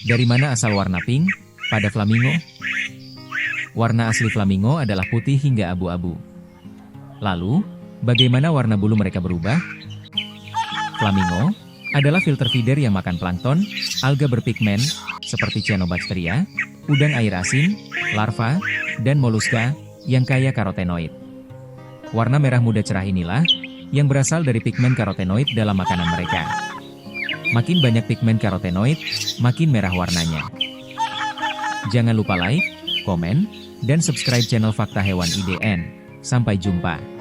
Dari mana asal warna pink pada flamingo? Warna asli flamingo adalah putih hingga abu-abu. Lalu, bagaimana warna bulu mereka berubah? Flamingo adalah filter feeder yang makan plankton, alga berpigmen, seperti Cyanobacteria, udang air asin, larva, dan moluska, yang kaya karotenoid. Warna merah muda cerah inilah, yang berasal dari pigmen karotenoid dalam makanan mereka. Makin banyak pigmen karotenoid, makin merah warnanya. Jangan lupa like, komen, dan subscribe channel Fakta Hewan IDN. Sampai jumpa.